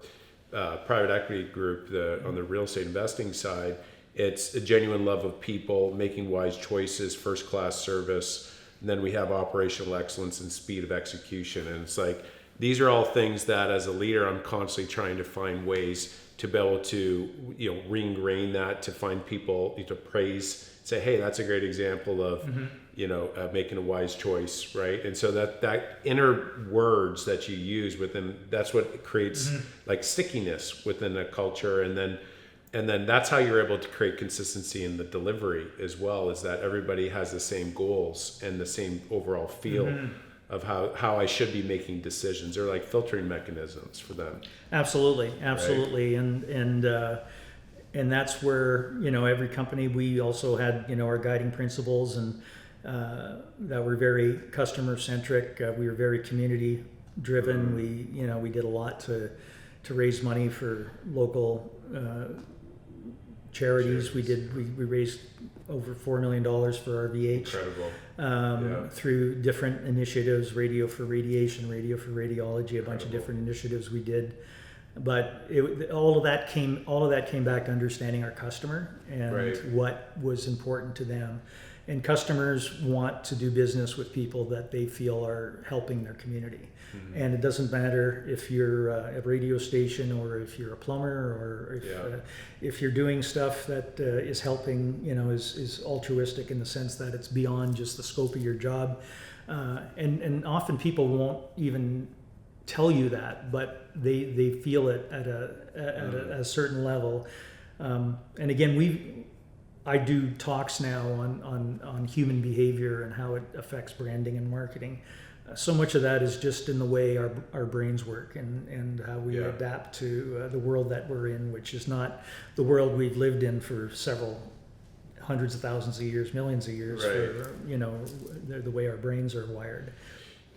private equity group, on the real estate investing side, it's a genuine love of people, making wise choices, first-class service. And then we have operational excellence and speed of execution. And it's like, these are all things that as a leader, I'm constantly trying to find ways to be able to, re-ingrain that, to find people to praise, say, hey, that's a great example of, making a wise choice, right? And so that inner words that you use within, that's what creates like stickiness within a culture. And then that's how you're able to create consistency in the delivery as well, is that everybody has the same goals and the same overall feel of how I should be making decisions, or like filtering mechanisms for them. Absolutely. Right? And that's where, every company, we also had, our guiding principles, and that were very customer centric. We were very community driven. We did a lot to raise money for local charities. We raised over $4 million for RVH. Incredible. Through different initiatives, Radio for Radiation, Radio for Radiology, a bunch of different initiatives we did. But all of that came back to understanding our customer and what was important to them. And customers want to do business with people that they feel are helping their community. And it doesn't matter if you're a radio station, or if you're a plumber, or if you're doing stuff that is helping, is altruistic in the sense that it's beyond just the scope of your job. And often people won't even tell you that, but they feel it at a certain level. And again, I do talks now on human behavior and how it affects branding and marketing. So much of that is just in the way our brains work and how we adapt to the world that we're in, which is not the world we've lived in for several hundreds of thousands of years, millions of years, for, the way our brains are wired.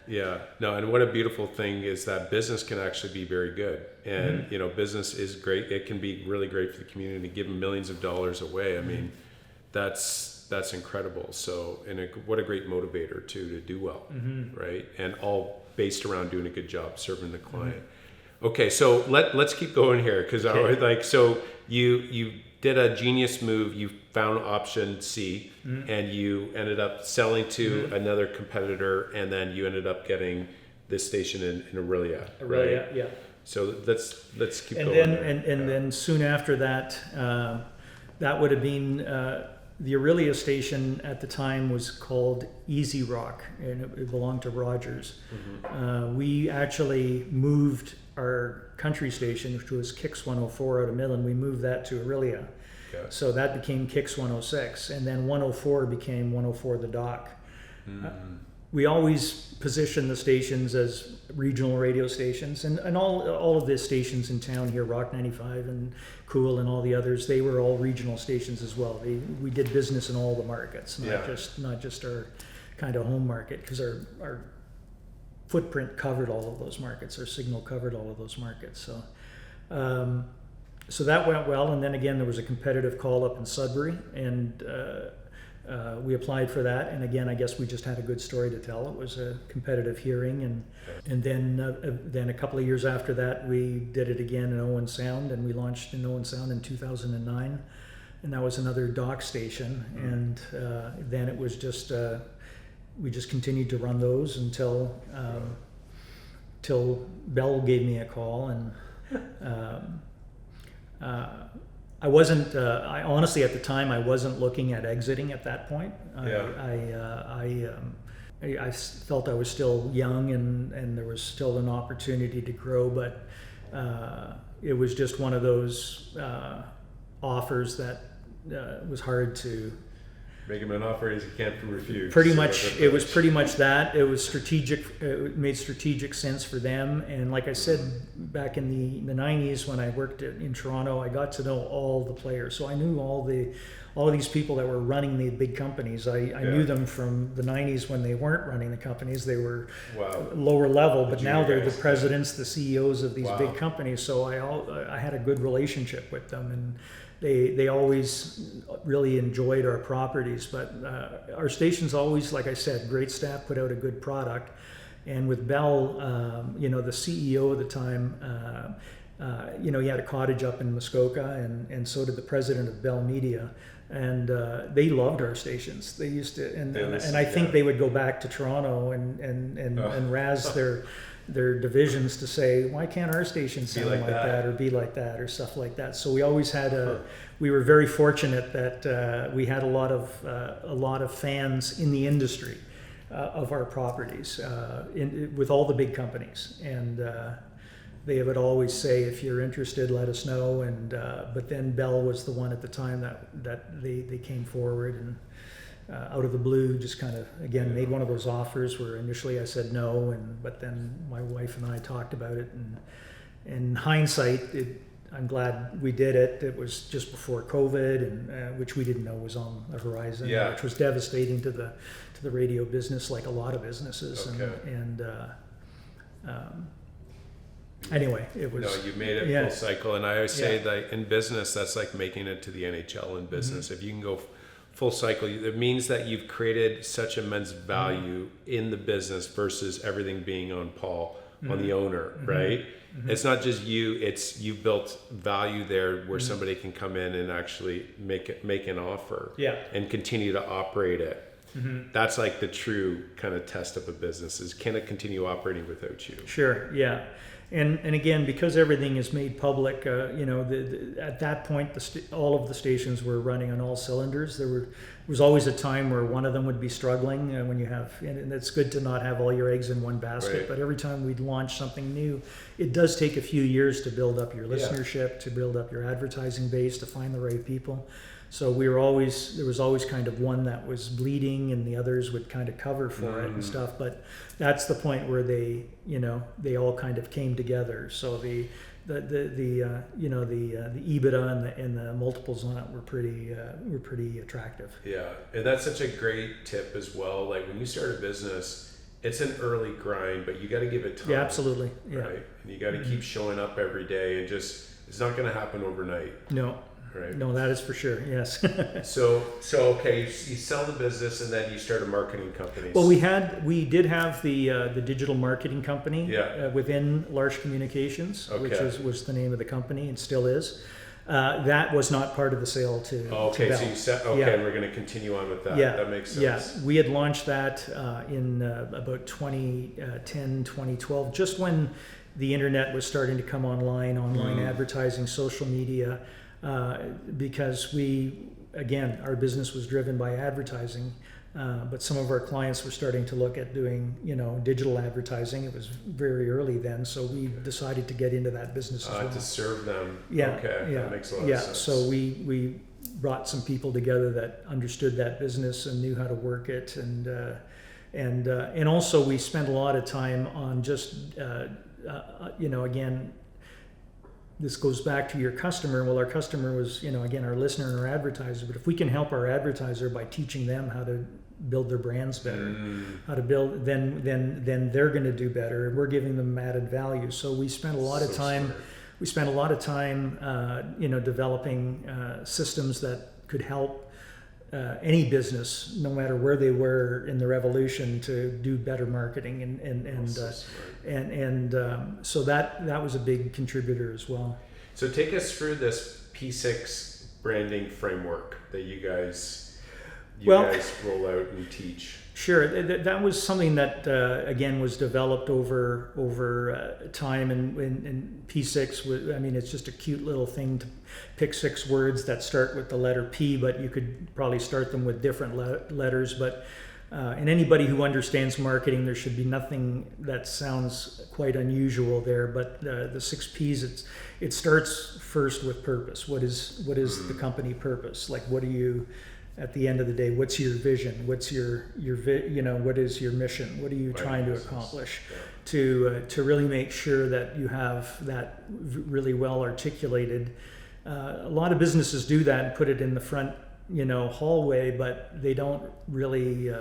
Yeah, no, and what a beautiful thing is that business can actually be very good. And, business is great. It can be really great for the community, giving millions of dollars away. I mean, that's incredible. So, and what a great motivator too, to do well, right? And all based around doing a good job, serving the client. Okay, so let's keep going here, because I was like, so you did a genius move. You found option C, and you ended up selling to another competitor, and then you ended up getting this station in Aurelia. Aurelia, right? Yeah. So let's keep going. And then soon after that, that would have been the Aurelia station at the time was called Easy Rock, and it belonged to Rogers. We actually moved our country station, which was Kix 104 out of Midland. We moved that to Aurelia. Okay. So that became Kix 106, and then 104 became 104 The Dock. We always positioned the stations as regional radio stations, and all of the stations in town here, Rock 95 and Cool and all the others, they were all regional stations as well. We did business in all the markets, not just our kind of home market, because our footprint covered all of those markets. Our signal covered all of those markets. So that went well, and then again there was a competitive call up in Sudbury, and we applied for that, and again I guess we just had a good story to tell. It was a competitive hearing, and then a couple of years after that we did it again in Owen Sound, and we launched in Owen Sound in 2009, and that was another dock station, and then it was just we just continued to run those until Bell gave me a call, and I wasn't. I honestly, at the time, I wasn't looking at exiting at that point. I felt I was still young, and there was still an opportunity to grow. But it was just one of those offers that was hard to make him an offer he can't refuse. Pretty much, it was pretty much that. It was strategic. It made strategic sense for them. And like I said, back in the 90s when I worked in Toronto, I got to know all the players. So I knew all of these people that were running the big companies. I knew them from the 90s when they weren't running the companies. They were lower level, but now they're the presidents, the CEOs of these big companies. So I had a good relationship with them, and they always really enjoyed our properties. But our stations always, like I said, great staff, put out a good product. And with Bell, the CEO at the time, he had a cottage up in Muskoka, and so did the president of Bell Media. And they loved our stations. They used to, and I think they would go back to Toronto and razz their divisions to say, why can't our station sound like that or be like that or stuff like that. So we always had we were very fortunate that we had a lot of fans in the industry of our properties with all the big companies, and they would always say, if you're interested, let us know. And but then Bell was the one at the time that they came forward and out of the blue just kind of again made one of those offers where initially I said no, but then my wife and I talked about it, and in hindsight I'm glad we did it. It was just before COVID, and which we didn't know was on the horizon, which was devastating to the radio business, like a lot of businesses. Anyway, it was. No, you made it full cycle, and I always say that in business, that's like making it to the NHL in business. If you can go full cycle, it means that you've created such immense value in the business versus everything being on Paul, on the owner, right? It's not just you; it's you built value there where somebody can come in and actually make an offer, and continue to operate it. That's like the true kind of test of a business: is can it continue operating without you? Sure, yeah. And again, because everything is made public, at that point, all of the stations were running on all cylinders. There was always a time where one of them would be struggling when you have, and it's good to not have all your eggs in one basket. Right. But every time we'd launch something new, it does take a few years to build up your listenership, to build up your advertising base, to find the right people. So there was always kind of one that was bleeding, and the others would kind of cover for it and stuff. But that's the point where they all kind of came together. So the EBITDA and the multiples on it were pretty attractive. Yeah, and that's such a great tip as well. Like when you start a business, it's an early grind, but you got to give it time. Yeah, absolutely. Yeah, right. And you got to keep showing up every day, and it's not going to happen overnight. No. Right. No, that is for sure. Yes. So okay, you sell the business, and then you start a marketing company. Well, we did have the digital marketing company within Larche Communications, which was the name of the company and still is. That was not part of the sale to. Okay, to so you said and we're going to continue on with that. Yeah, that makes sense. Yeah, we had launched that in about 2010, 2012, just when the internet was starting to come online advertising, social media. Because our business was driven by advertising, but some of our clients were starting to look at doing, digital advertising. It was very early then, so we decided to get into that business as well. To serve them. Yeah. Okay, yeah, that makes a lot of sense. So we brought some people together that understood that business and knew how to work it, and also we spent a lot of time on just, again. This goes back to your customer. Well, our customer was, our listener and our advertiser. But if we can help our advertiser by teaching them how to build their brands better, how to build, then they're going to do better. And we're giving them added value. So we spent a lot of time. Smart. We spent a lot of time, developing systems that could help any business, no matter where they were in their evolution, to do better marketing, so that was a big contributor as well. So take us through this P6 branding framework that you guys roll out and teach. Sure, that was something that again was developed over time, and P6 was, it's just a cute little thing to pick 6 words that start with the letter P, but you could probably start them with different letters. But and anybody who understands marketing, there should be nothing that sounds quite unusual there. But the 6 Ps, it starts first with purpose. What is the company purpose? Like, what are you? At the end of the day, what's your vision? What's your what is your mission? What are you trying to accomplish? To really make sure that you have that really well articulated. A lot of businesses do that and put it in the front, hallway, but they don't really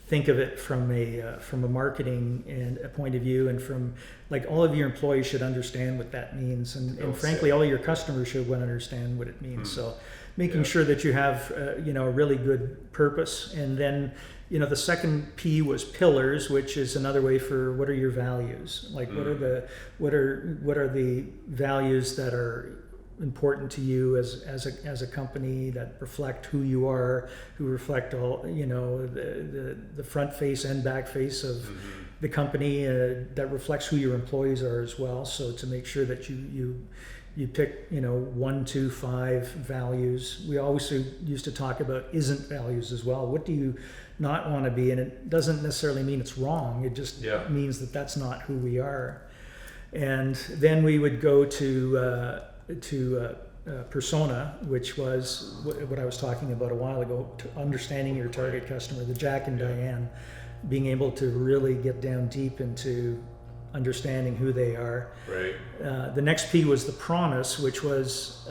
think of it from a marketing and a point of view, and from like all of your employees should understand what that means, and frankly, all your customers should understand what it means. So making sure that you have a really good purpose, and then the second P was pillars, which is another way for what are your values? Like what are the values that are important to you as a company, that reflect who you are, who reflect all the front face and back face of the company, that reflects who your employees are as well. So to make sure that you pick 1, 2, 5 values. We always used to talk about isn't values as well. What do you not want to be? And it doesn't necessarily mean it's wrong. It just means that that's not who we are. And then we would go to persona, which was what I was talking about a while ago, to understanding your target customer, the Jack and Diane, being able to really get down deep into understanding who they are. Right. The next P was the promise, which was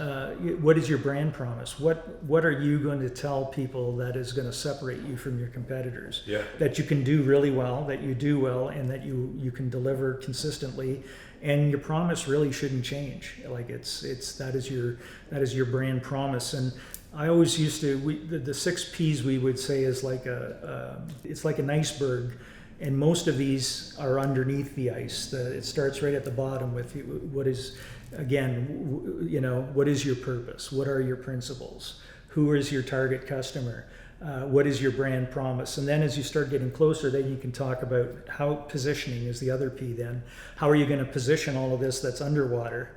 what is your brand promise? What are you going to tell people that is going to separate you from your competitors? Yeah. That you can do really well, that you do well, and that you can deliver consistently. And your promise really shouldn't change. Like that is your brand promise. And I always used to the 6 Ps we would say is like it's like an iceberg. And most of these are underneath the ice. It starts right at the bottom with what is, again, what is your purpose? What are your principles? Who is your target customer? What is your brand promise? And then as you start getting closer, then you can talk about how positioning is the other P then. How are you going to position all of this that's underwater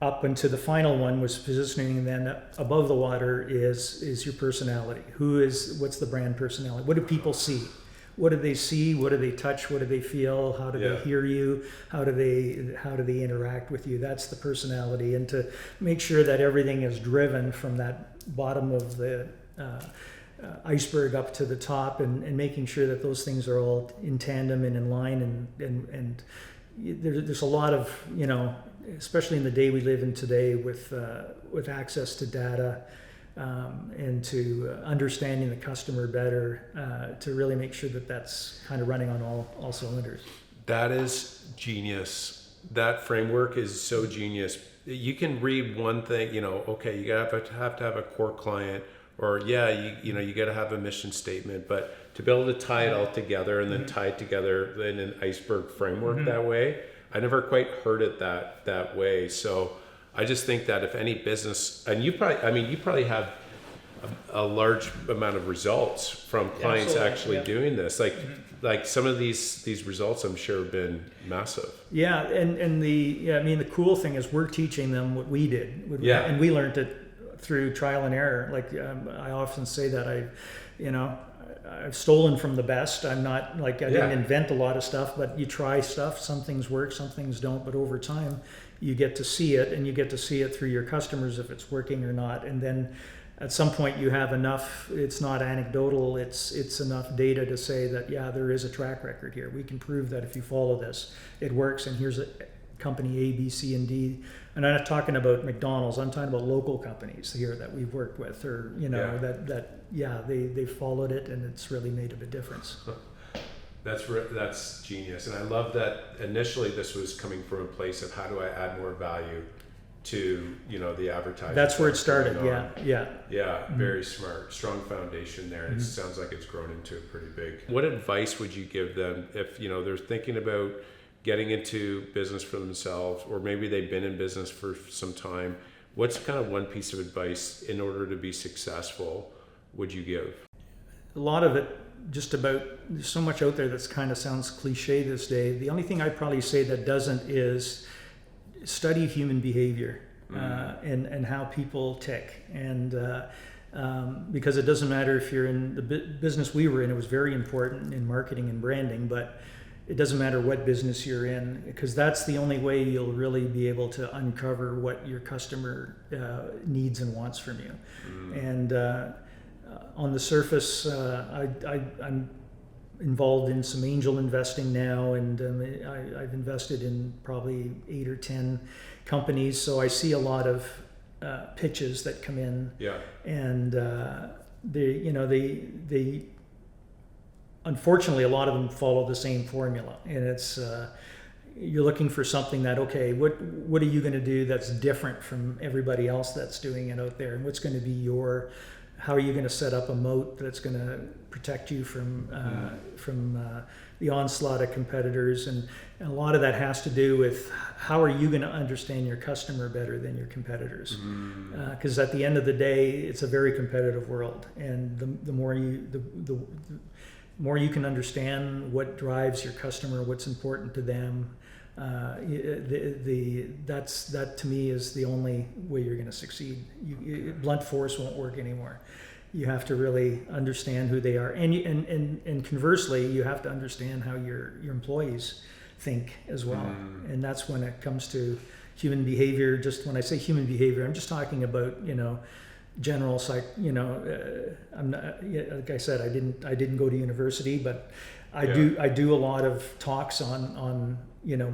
up into the final one was positioning, and then above the water is your personality. What's the brand personality? What do people see? What do they see? What do they touch? What do they feel? How do they hear you? How do they interact with you? That's the personality. And to make sure that everything is driven from that bottom of the iceberg up to the top, and making sure that those things are all in tandem and in line, and there's a lot of, especially in the day we live in today with access to data, and to understanding the customer better, to really make sure that that's kind of running on all cylinders. That is genius. That framework is so genius. You can read one thing, okay, you have to have a core client, or you got to have a mission statement, but to be able to tie it all together and then tie it together in an iceberg framework that way, I never quite heard it that way. So I just think that if any business, and you probably have a large amount of results from clients actually doing this. Like some of these results, I'm sure have been massive. Yeah, and the cool thing is we're teaching them what we did. And we learned it through trial and error. I often say that I've stolen from the best. I'm not I didn't invent a lot of stuff, but you try stuff. Some things work, some things don't. But over time, you get to see it, and you get to see it through your customers if it's working or not. And then at some point, you have enough. It's not anecdotal. It's enough data to say that there is a track record here. We can prove that if you follow this, it works. And here's a company A, B, C, and D. And I'm not talking about McDonald's. I'm talking about local companies here that we've worked with, or they followed it, and it's really made a difference. That's genius. And I love that initially this was coming from a place of how do I add more value to the advertising. That's where it started. Very smart, strong foundation there, and it sounds like it's grown into a pretty big. What advice would you give them if they're thinking about getting into business for themselves, or maybe they've been in business for some time? What's kind of one piece of advice in order to be successful would you give? A lot of it just about, there's so much out there that's kind of sounds cliche this day. The only thing I'd probably say that doesn't is study human behavior, and how people tick. And because it doesn't matter if you're in the business we were in, it was very important in marketing and branding, but it doesn't matter what business you're in, because that's the only way you'll really be able to uncover what your customer needs and wants from you. And on the surface, I'm involved in some angel investing now, and I've invested in probably 8 or 10 companies, so I see a lot of pitches that come in, and they unfortunately, a lot of them follow the same formula, and it's you're looking for something that, okay, what are you going to do that's different from everybody else that's doing it out there, and what's going to be how are you going to set up a moat that's going to protect you from the onslaught of competitors, and a lot of that has to do with how are you going to understand your customer better than your competitors, because at the end of the day, it's a very competitive world, and the more you can understand what drives your customer, what's important to them, that to me is the only way you're going to succeed. Blunt force won't work anymore. You have to really understand who they are, and conversely, you have to understand how your employees think as well. And that's when it comes to human behavior. Just when I say human behavior, I'm just talking about general I'm not, like I said, I didn't go to university, but I do a lot of talks on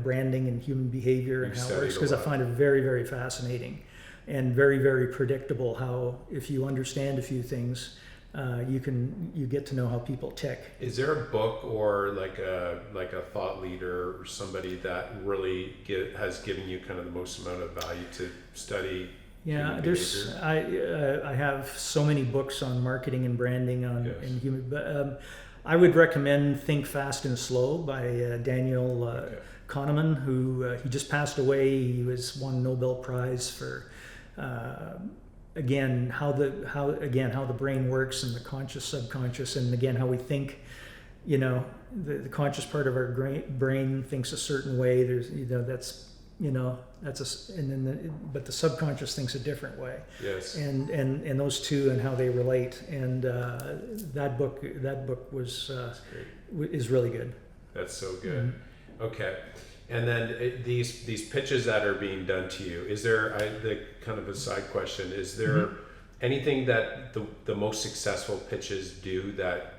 branding and human behavior and how it works, because I find it very, very fascinating and very, very predictable how, if you understand a few things, you get to know how people tick. Is there a book or like a thought leader or somebody that really has given you kind of the most amount of value to study? Yeah, I have so many books on marketing and branding and human, but I would recommend Think Fast and Slow by Daniel Kahneman, who he just passed away. He won Nobel Prize for again, how the brain works, and the conscious, subconscious, and again how we think. The conscious part of our brain thinks a certain way. There's but the subconscious thinks a different way. Yes. And those two and how they relate. And that book is really good. That's so good. Mm-hmm. Okay. And then these pitches that are being done to you, is there the kind of a side question? Is there mm-hmm. anything that the most successful pitches do that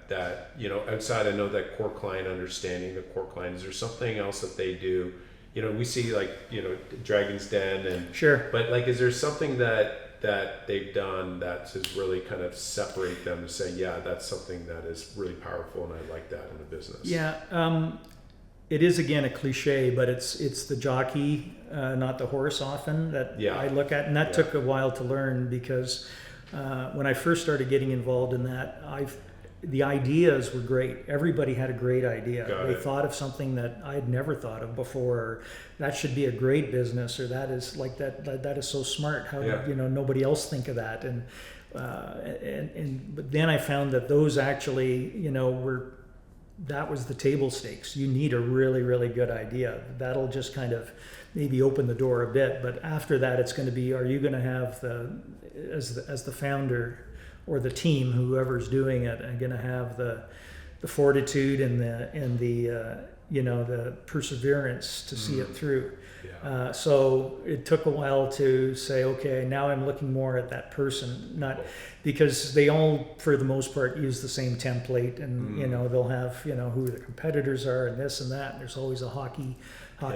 outside? I know that core client understanding, the core client. Is there something else that they do? We see Dragon's Den and sure. But is there something that they've done that has really kind of separate them to say, yeah, that's something that is really powerful and I like that in the business? Yeah. It is again a cliche, but it's the jockey, not the horse often that I look at. And that took a while to learn because when I first started getting involved in that, the ideas were great. Everybody had a great idea. They thought of something that I had never thought of before. Or, that should be a great business, or that is that is so smart. How did nobody else think of that? And but then I found that those actually that was the table stakes. You need a really, really good idea. That'll just kind of maybe open the door a bit. But after that, it's going to be: are you going to have as the founder or the team, whoever's doing it, are going to have the fortitude and the perseverance to see it through? Yeah. So it took a while to say, okay, now I'm looking more at that person, not because they all, for the most part, use the same template, and they'll have who the competitors are and this and that. And there's always a hockey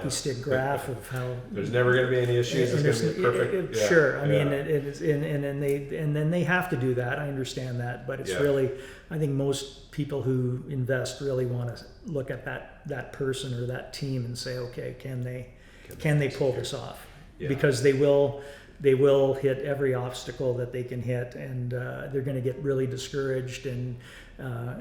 stick graph of how there's never going to be any issues. It's going to be perfect. Sure. I mean, it is, and then they have to do that. I understand that, but it's really, I think most people who invest really want to look at that person or that team and say, okay, can they pull this off? Yeah. Because they will hit every obstacle that they can hit, and they're going to get really discouraged, and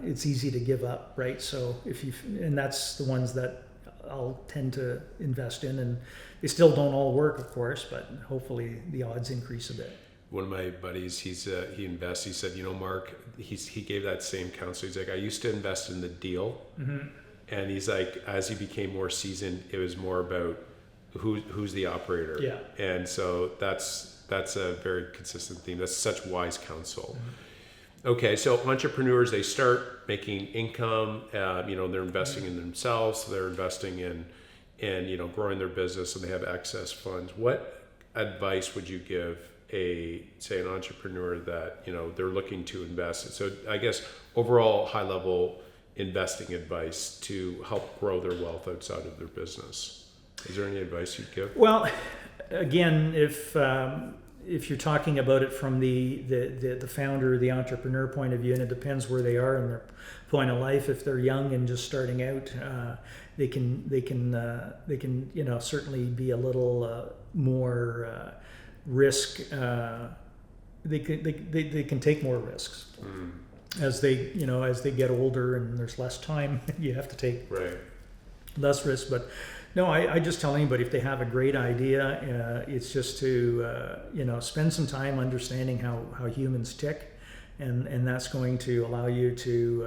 it's easy to give up, right? So and that's the ones that I'll tend to invest in, and they still don't all work, of course, but hopefully the odds increase a bit. One of my buddies, he invests. He said, Mark, he gave that same counsel. He's like, I used to invest in the deal, mm-hmm. and he's like, as he became more seasoned, it was more about who's the operator. Yeah. And so that's a very consistent theme. That's such wise counsel. Mm-hmm. Okay, so entrepreneurs, they start making income. They're investing in themselves. So they're investing in growing their business, and they have excess funds. What advice would you give an entrepreneur that they're looking to invest in? So I guess overall high level investing advice to help grow their wealth outside of their business. Is there any advice you'd give? Well, again, if you're talking about it from the founder, the entrepreneur point of view, and it depends where they are in their point of life. If they're young and just starting out, they can certainly be a little more risk. They can take more risks as they get older and there's less time. You have to take less risk, but. No, I just tell anybody if they have a great idea, it's just to spend some time understanding how humans tick, and that's going to allow you to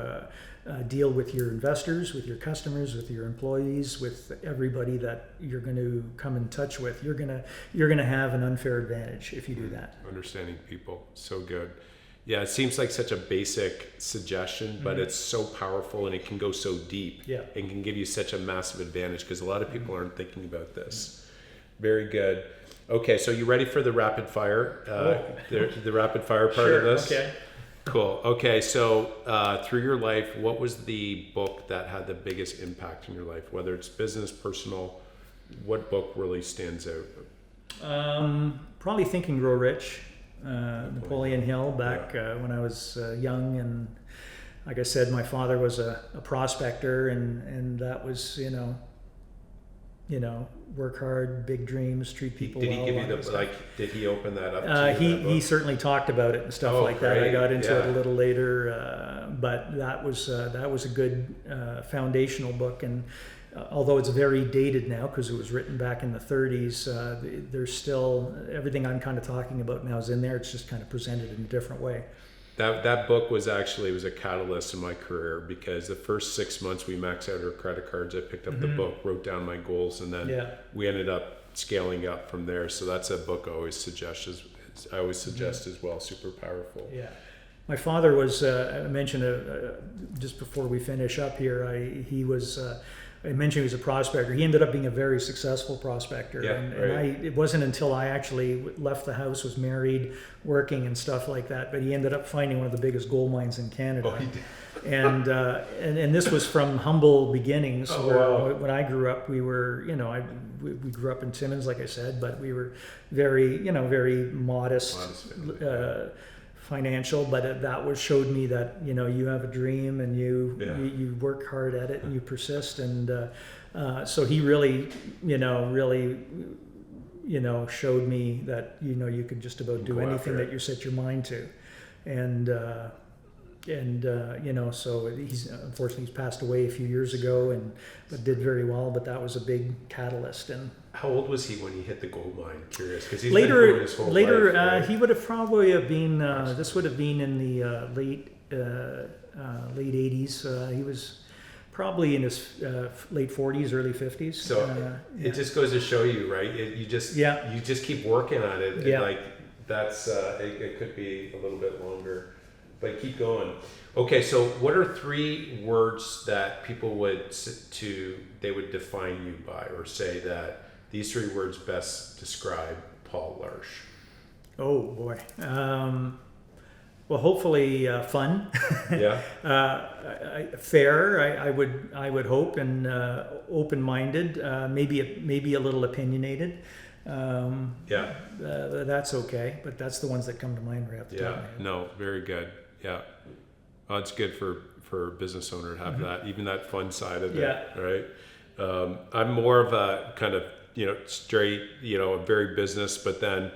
deal with your investors, with your customers, with your employees, with everybody that you're going to come in touch with. You're gonna have an unfair advantage if you do that. Understanding people, so good. Yeah, it seems like such a basic suggestion, but it's so powerful and it can go so deep and can give you such a massive advantage because a lot of people aren't thinking about this. Very good. Okay, so you ready for the rapid fire? The rapid fire part of this? Okay. Cool. Okay, so through your life, what was the book that had the biggest impact in your life? Whether it's business, personal, what book really stands out? Probably Think and Grow Rich. Napoleon Hill back when I was young, and like I said, my father was a prospector, and that was work hard, big dreams, treat people well. Did he give you did he open that up to you? He certainly talked about it and stuff like that. I got into it a little later, but that was a good foundational book, and although it's very dated now because it was written back in the 30s, there's still everything I'm kind of talking about now is in there. It's just kind of presented in a different way. That book was a catalyst in my career, because the first 6 months we maxed out our credit cards. I picked up the book, wrote down my goals, and then we ended up scaling up from there. So that's a book I always suggest as well. Super powerful. Yeah. My father was, I mentioned just before we finish up here, I mentioned he was a prospector. He ended up being a very successful prospector. And it wasn't until I actually left the house, was married, working and stuff like that, but he ended up finding one of the biggest gold mines in Canada. Oh, he did. And this was from humble beginnings. When I grew up, we were, we grew up in Timmins, like I said, but we were very modest. Financial, but that showed me that you have a dream and you work hard at it and you persist, and so he really showed me that you could just about do anything that you set your mind to, and so he's passed away a few years ago, but did very well, but that was a big catalyst. And how old was he when he hit the gold mine? Curious, because he's been doing his whole life, right? He would have probably been. This would have been in the late 80s. He was probably in his late 40s, early 50s. So it just goes to show you, right? You just keep working on it. Yeah. Like that's it could be a little bit longer, but keep going. Okay, so what are 3 words that people would define you by, or say that these 3 words best describe Paul Larche? Oh boy. Well, hopefully fun. Yeah. Fair. I would hope, and open-minded. Maybe a little opinionated. That's okay. But that's the ones that come to mind right off the top of my head. No, very good. Yeah. Well, it's good for a business owner to have that, even that fun side of it, right? I'm more of a kind of straight, very business, but then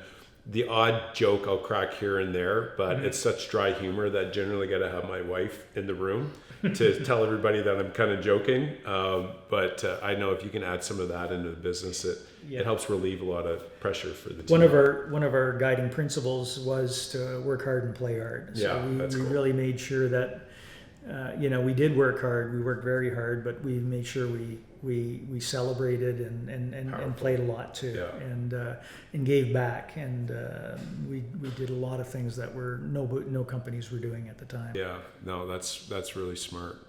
the odd joke I'll crack here and there, but it's such dry humor that generally got to have my wife in the room to tell everybody that I'm kind of joking. But I know if you can add some of that into the business, it helps relieve a lot of pressure for the team. One of our guiding principles was to work hard and play hard. So we really made sure that we did work hard. We worked very hard, but we made sure we celebrated and played a lot too, and gave back, and we did a lot of things that no companies were doing at the time. Yeah, no, that's really smart.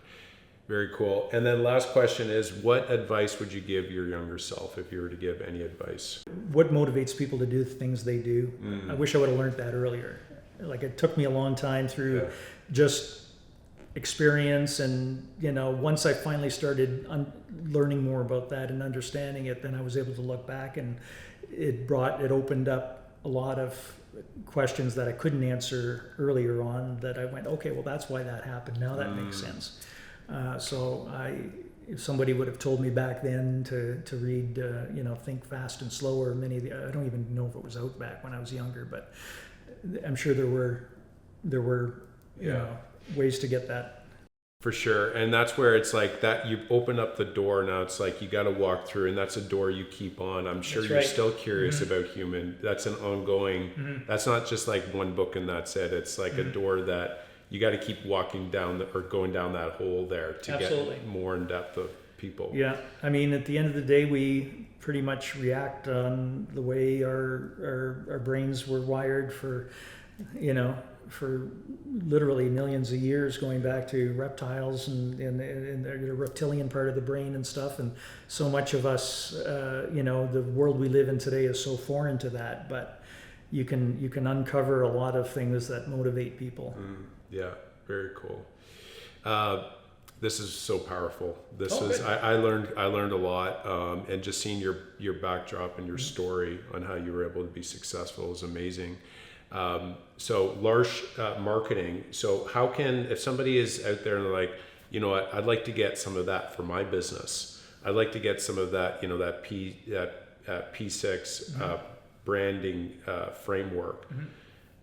Very cool. And then last question is, what advice would you give your younger self, if you were to give any advice? What motivates people to do the things they do? I wish I would have learned that earlier. Like, it took me a long time through just experience, and once I finally started learning more about that and understanding it, then I was able to look back, and it opened up a lot of questions that I couldn't answer earlier on, that I went, okay, well, that's why that happened. Now that makes sense. So if somebody would have told me back then to read, Think Fast and Slow, or I don't even know if it was out back when I was younger, but I'm sure there were ways to get that. For sure. And that's where it's like that you open up the door. Now it's like you got to walk through, and that's a door you keep on. I'm sure you're still curious about human. That's an ongoing, that's not just like one book and that's it. It's like a door that you got to keep walking down or going down that hole there to get more in depth of people. Yeah. I mean, at the end of the day, we pretty much react on the way our brains were wired for literally millions of years, going back to reptiles and the reptilian part of the brain and stuff. And so much of us, the world we live in today is so foreign to that, but you can uncover a lot of things that motivate people. Yeah, very cool. This is so powerful. I learned a lot, and just seeing your backdrop and your story on how you were able to be successful is amazing. So Larche marketing. So how can, if somebody is out there and they're like, you know what, I'd like to get some of that for my business. I'd like to get some of that, that P6 branding framework.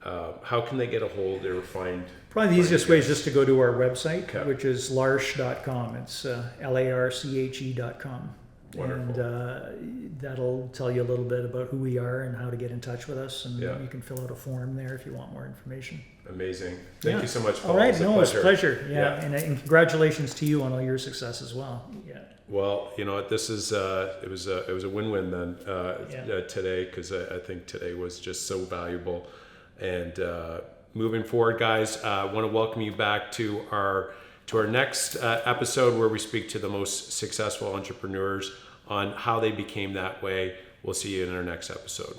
how can they get a hold or find? Probably the easiest way is just to go to our website, Okay. which is larche.com. It's larche.com. Wonderful. And that'll tell you a little bit about who we are and how to get in touch with us. And Yeah. you can fill out a form there if you want more information. Amazing. Thank you so much, Paul. All right. It's a It's a pleasure. Yeah. Yeah. And congratulations to you on all your success as well. Yeah. Well, you know what, this is it was a win-win then today, because I think today was just so valuable. And moving forward, guys, I want to welcome you back to our next episode, where we speak to the most successful entrepreneurs on how they became that way. We'll see you in our next episode.